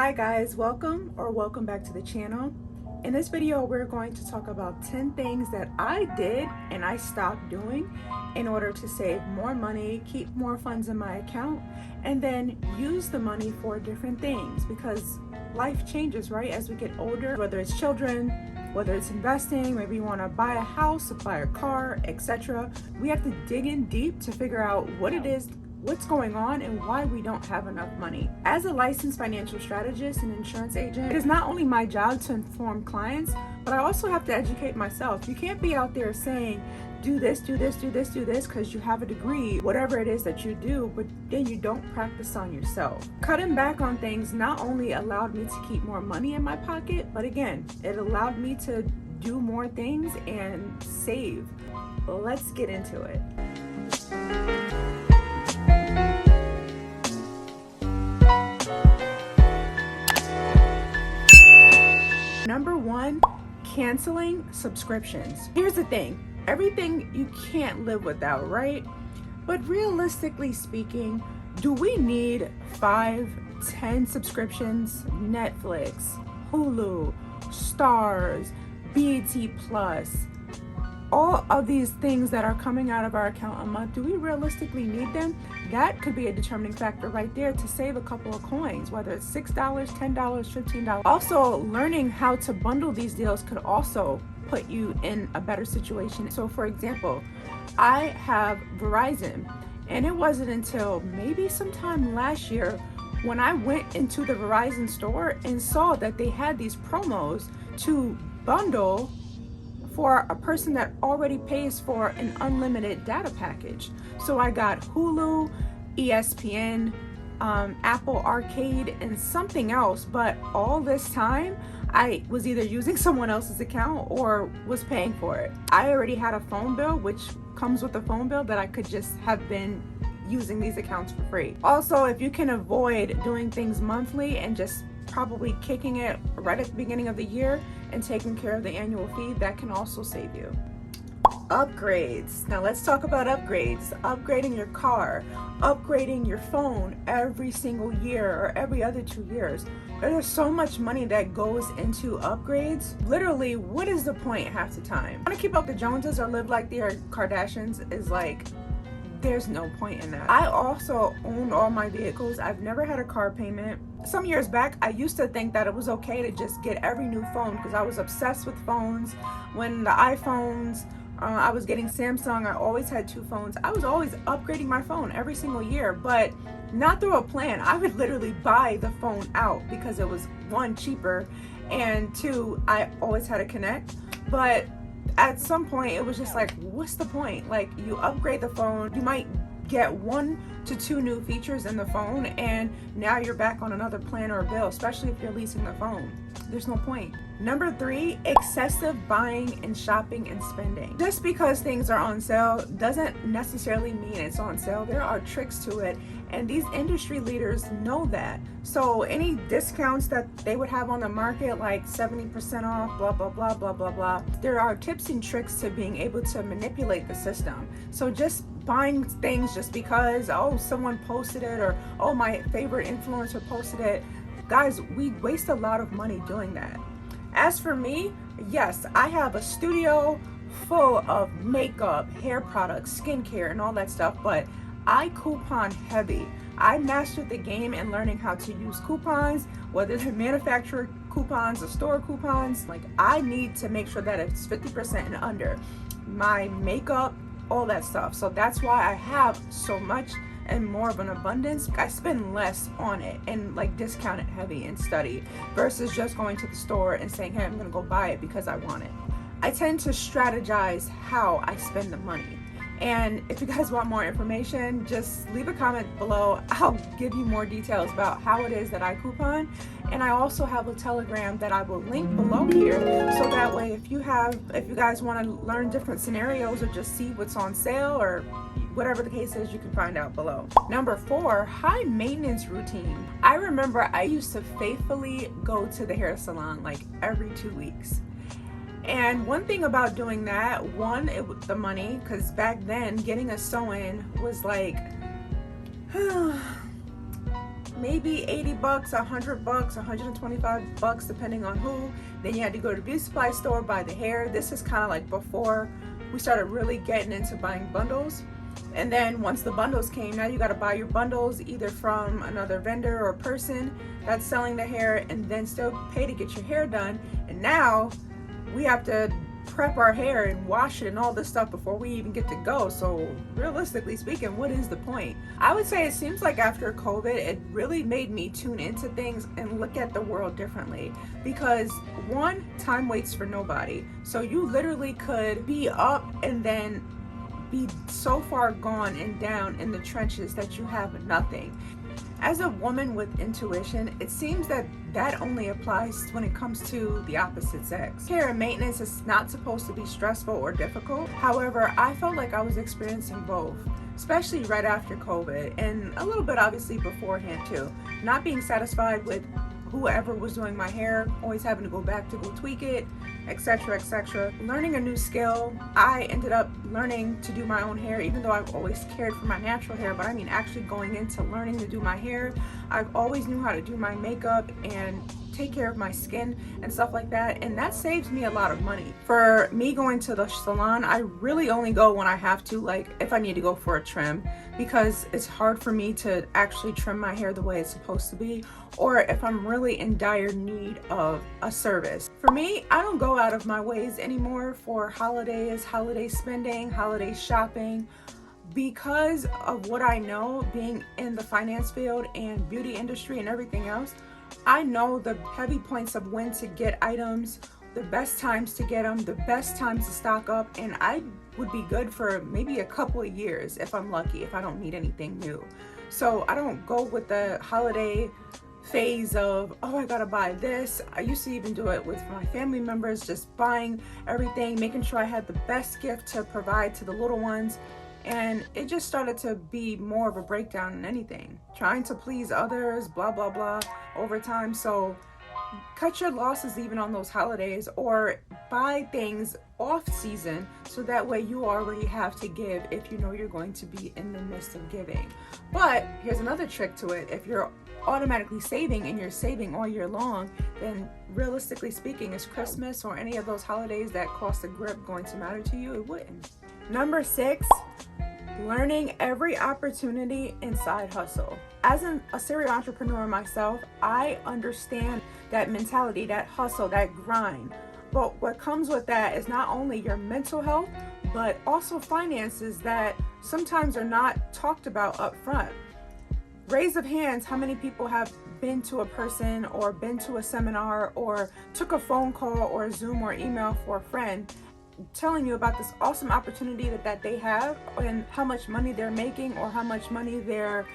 Hi guys, welcome back to the channel. In this video, we're going to talk about 10 things that I did and I stopped doing in order to save more money, keep more funds in my account, and then use the money for different things because life changes, right? As we get older, whether it's children, whether it's investing, maybe you want to buy a house, buy a car, etc. We have to dig in deep to figure out what it is, what's going on, and why we don't have enough money. As a licensed financial strategist and insurance agent, it is not only my job to inform clients, but I also have to educate myself. You can't be out there saying, do this, do this, do this, do this, because you have a degree, whatever it is that you do, but then you don't practice on yourself. Cutting back on things not only allowed me to keep more money in my pocket, but again, it allowed me to do more things and save. Let's get into it. Number one, canceling subscriptions. Here's the thing, everything you can't live without, right? But realistically speaking, do we need 5, 10 subscriptions? Netflix, Hulu, Stars, BET Plus, all of these things that are coming out of our account a month, do we realistically need them? That could be a determining factor right there to save a couple of coins, whether it's $6, $10, $15. Also, learning how to bundle these deals could also put you in a better situation. So for example, I have Verizon, and it wasn't until maybe sometime last year when I went into the Verizon store and saw that they had these promos to bundle for a person that already pays for an unlimited data package. So I got Hulu, ESPN, Apple Arcade, and something else, but all this time I was either using someone else's account or was paying for it. I already had a phone bill, which comes with a phone bill, that I could just have been using these accounts for free. Also, if you can avoid doing things monthly and just probably kicking it right at the beginning of the year and taking care of the annual fee, that can also save you. Upgrades. Now let's talk about upgrades. Upgrading your car, upgrading your phone every single year or every other 2 years. There's so much money that goes into upgrades. Literally, what is the point half the time? Want to keep up the Joneses or live like the Kardashians is like, there's no point in that. I also own all my vehicles. I've never had a car payment. Some years back, I used to think that it was okay to just get every new phone because I was obsessed with phones. When the iPhones, I was getting Samsung, I always had 2 phones. I was always upgrading my phone every single year, but not through a plan. I would literally buy the phone out because it was 1, cheaper, and 2, I always had to connect. But at some point it was just like, what's the point? Like, you upgrade the phone, you might get 1 to 2 new features in the phone, and now you're back on another plan or a bill, especially if you're leasing the phone. There's no point. Number 3, excessive buying and shopping and spending. Just because things are on sale doesn't necessarily mean it's on sale. There are tricks to it, and these industry leaders know that. So any discounts that they would have on the market, like 70% off, blah, blah, blah, blah, blah, blah, there are tips and tricks to being able to manipulate the system. So just buying things just because, oh, someone posted it, or oh, my favorite influencer posted it. Guys, we waste a lot of money doing that. As for me, yes, I have a studio full of makeup, hair products, skincare, and all that stuff, but I coupon heavy. I mastered the game in learning how to use coupons, whether they're manufacturer coupons or store coupons. Like, I need to make sure that it's 50% and under. My makeup, all that stuff. So that's why I have so much and more of an abundance. I spend less on it and like discount it heavy and study versus just going to the store and saying, hey, I'm gonna go buy it because I want it. I tend to strategize how I spend the money. And if you guys want more information, just leave a comment below. I'll give you more details about how it is that I coupon. And I also have a Telegram that I will link below here, so that way if you guys want to learn different scenarios or just see what's on sale or whatever the case is, you can find out below. Number 4, high maintenance routine. I remember I used to faithfully go to the hair salon like every 2 weeks. And one thing about doing that, one, it was the money, because back then getting a sew-in was like maybe 80 bucks, 100 bucks, 125 bucks, depending on who. Then you had to go to the beauty supply store, buy the hair. This is kind of like before we started really getting into buying bundles. And then once the bundles came, now you got to buy your bundles either from another vendor or person that's selling the hair, and then still pay to get your hair done. And now we have to prep our hair and wash it and all this stuff before we even get to go. So realistically speaking, what is the point? I would say it seems like after COVID, it really made me tune into things and look at the world differently, because one, time waits for nobody. So you literally could be up and then be so far gone and down in the trenches that you have nothing. As a woman with intuition, it seems that that only applies when it comes to the opposite sex. Care and maintenance is not supposed to be stressful or difficult. However, I felt like I was experiencing both, especially right after COVID, and a little bit obviously beforehand too. Not being satisfied with whoever was doing my hair, always having to go back to go tweak it, etc., etc. Learning a new skill. I ended up learning to do my own hair, even though I've always cared for my natural hair, but I mean actually going into learning to do my hair. I've always knew how to do my makeup and take care of my skin and stuff like that, and that saves me a lot of money. For me going to the salon, I really only go when I have to, like if I need to go for a trim, because it's hard for me to actually trim my hair the way it's supposed to be, or if I'm really in dire need of a service. For me, I don't go out of my ways anymore for holidays, holiday spending, holiday shopping, because of what I know being in the finance field and beauty industry and everything else. I know the heavy points of when to get items, the best times to get them, the best times to stock up, and I would be good for maybe a couple of years if I'm lucky, if I don't need anything new. So I don't go with the holiday phase of, oh, I gotta buy this. I used to even do it with my family members, just buying everything, making sure I had the best gift to provide to the little ones. And it just started to be more of a breakdown than anything. Trying to please others, blah, blah, blah, over time. So cut your losses even on those holidays, or buy things off season so that way you already have to give if you know you're going to be in the midst of giving. But here's another trick to it. If you're automatically saving and you're saving all year long, then realistically speaking, is Christmas or any of those holidays that cost a grip going to matter to you? It wouldn't. Number 6, learning every opportunity in side hustle. As a serial entrepreneur myself, I understand that mentality, that hustle, that grind. But what comes with that is not only your mental health, but also finances that sometimes are not talked about up front. Raise of hands, how many people have been to a person or been to a seminar or took a phone call or a Zoom or email for a friend telling you about this awesome opportunity that they have, and how much money they're making, or how much money their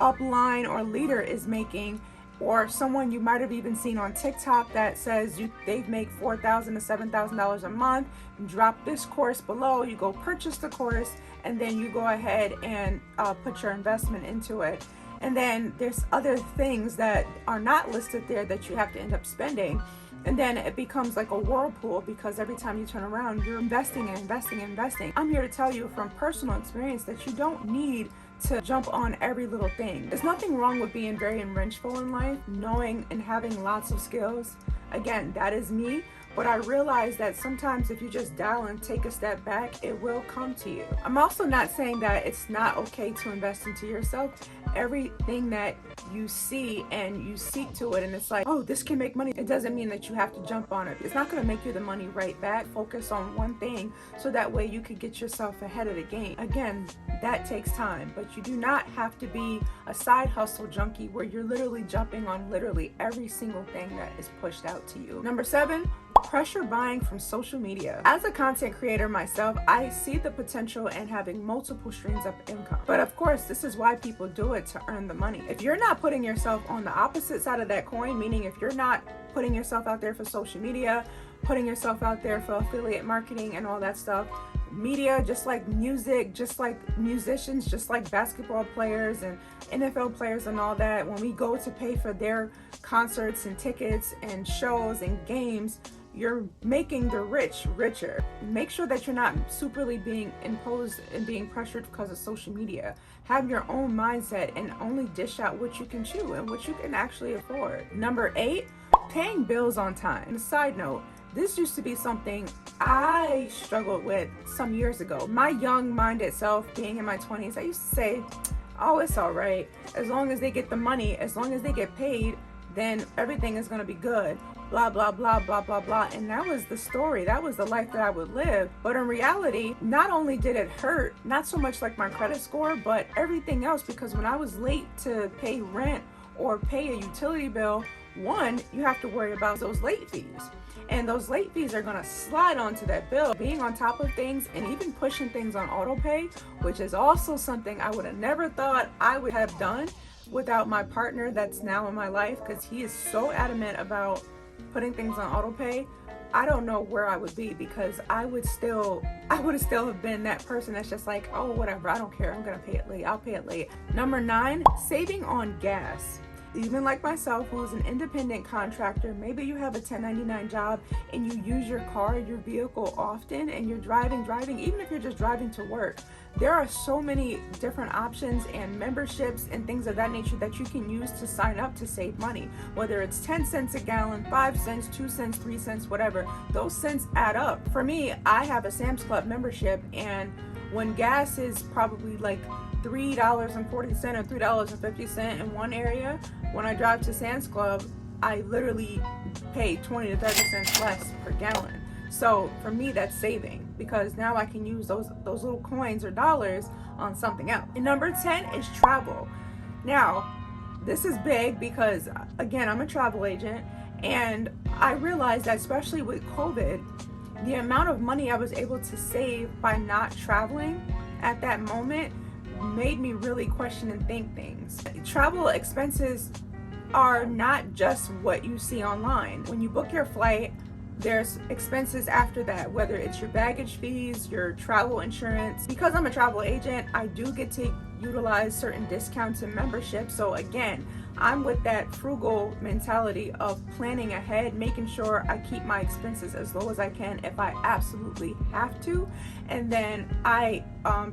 upline or leader is making, or someone you might have even seen on TikTok that says they make $4,000 to $7,000 a month. Drop this course below, you go purchase the course, and then you go ahead and put your investment into it. And then there's other things that are not listed there that you have to end up spending. And then it becomes like a whirlpool, because every time you turn around, you're investing and investing and investing. I'm here to tell you from personal experience that you don't need to jump on every little thing. There's nothing wrong with being very enrichful in life, knowing and having lots of skills. Again, that is me. But I realize that sometimes if you just dial and take a step back, it will come to you. I'm also not saying that it's not okay to invest into yourself. Everything that you see and you seek to it, and it's like, oh, this can make money, it doesn't mean that you have to jump on it. It's not going to make you the money right back. Focus on one thing so that way you can get yourself ahead of the game. Again, that takes time, but you do not have to be a side hustle junkie where you're literally jumping on literally every single thing that is pushed out to you. Number 7, pressure buying from social media. As a content creator myself, I see the potential in having multiple streams of income. But of course, this is why people do it, to earn the money. If you're not putting yourself on the opposite side of that coin, meaning if you're not putting yourself out there for social media, putting yourself out there for affiliate marketing and all that stuff, media, just like music, just like musicians, just like basketball players and NFL players and all that, when we go to pay for their concerts and tickets and shows and games, you're making the rich richer. Make sure that you're not superly being imposed and being pressured because of social media. Have your own mindset and only dish out what you can chew and what you can actually afford. Number 8, paying bills on time. And a side note, this used to be something I struggled with some years ago. My young-minded self, being in my 20s, I used to say, oh, it's all right. As long as they get the money, as long as they get paid, then everything is going to be good. Blah, blah, blah, blah, blah, blah. And that was the story. That was the life that I would live. But in reality, not only did it hurt, not so much like my credit score, but everything else, because when I was late to pay rent or pay a utility bill, one, you have to worry about those late fees. And those late fees are going to slide onto that bill. Being on top of things and even pushing things on auto pay, which is also something I would have never thought I would have done without my partner that's now in my life, because he is so adamant about putting things on auto pay. I don't know where I would be, because I would have still have been that person that's just like, oh, whatever, I don't care, I'm gonna pay it late, I'll pay it late. Number 9, saving on gas. Even like myself, who's an independent contractor, maybe you have a 1099 job and you use your car, your vehicle often, and you're driving, even if you're just driving to work. There are so many different options and memberships and things of that nature that you can use to sign up to save money. Whether it's 10 cents a gallon, 5 cents, 2 cents, 3 cents, whatever, those cents add up. For me, I have a Sam's Club membership, and when gas is probably like $3.40 or $3.50 in one area, when I drive to Sam's Club, I literally pay 20 to 30 cents less per gallon. So for me, that's saving, because now I can use those little coins or dollars on something else. And number 10 is travel. Now, this is big because, again, I'm a travel agent, and I realized that especially with COVID, the amount of money I was able to save by not traveling at that moment made me really question and think things. Travel expenses are not just what you see online. When you book your flight, there's expenses after that, whether it's your baggage fees, your travel insurance. Because I'm a travel agent, I do get to utilize certain discounts and memberships. So again, I'm with that frugal mentality of planning ahead, making sure I keep my expenses as low as I can if I absolutely have to. And then I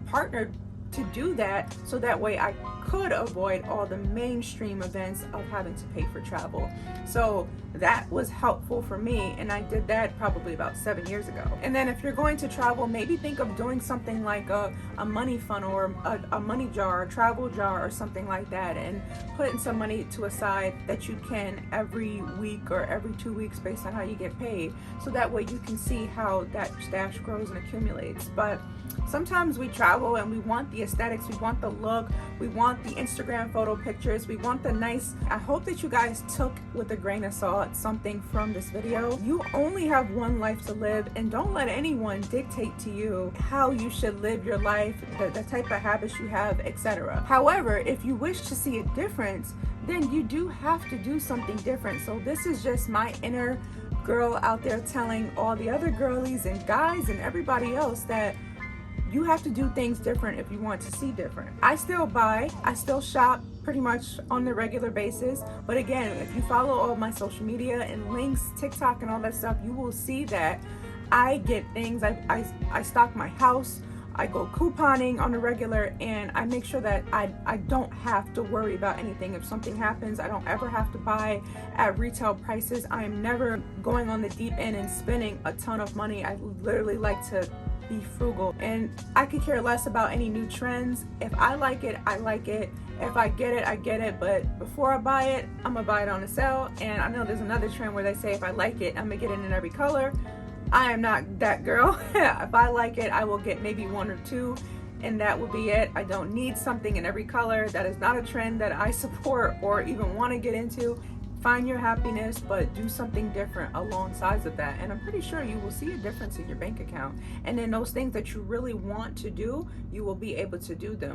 partnered to do that so that way I could avoid all the mainstream events of having to pay for travel. So that was helpful for me, and I did that probably about 7 years ago. And then if you're going to travel, maybe think of doing something like a money funnel or a money jar, a travel jar or something like that, and putting some money to a side that you can every week or every 2 weeks based on how you get paid, so that way you can see how that stash grows and accumulates. But sometimes we travel and we want the aesthetics, we want the look, we want the Instagram photo pictures, we want the nice. I hope that you guys took with a grain of salt something from this video. You only have one life to live, and don't let anyone dictate to you how you should live your life, the type of habits you have, etc. However, if you wish to see a difference, then you do have to do something different. So this is just my inner girl out there telling all the other girlies and guys and everybody else that you have to do things different if you want to see different. I still shop pretty much on a regular basis. But again, if you follow all my social media and links, TikTok and all that stuff, you will see that I get things. I stock my house, I go couponing on a regular, and I make sure that I don't have to worry about anything. If something happens, I don't ever have to buy at retail prices. I am never going on the deep end and spending a ton of money. I literally like to be frugal, and I could care less about any new trends. If I like it, I like it. If I get it, I get it. But before I buy it, I'm gonna buy it on a sale. And I know there's another trend where they say if I like it, I'm gonna get it in every color. I am not that girl. If I like it, I will get maybe 1 or 2, and that will be it. I don't need something in every color. That is not a trend that I support or even want to get into. Find your happiness, but do something different alongside of that, and I'm pretty sure you will see a difference in your bank account. And then those things that you really want to do, you will be able to do them.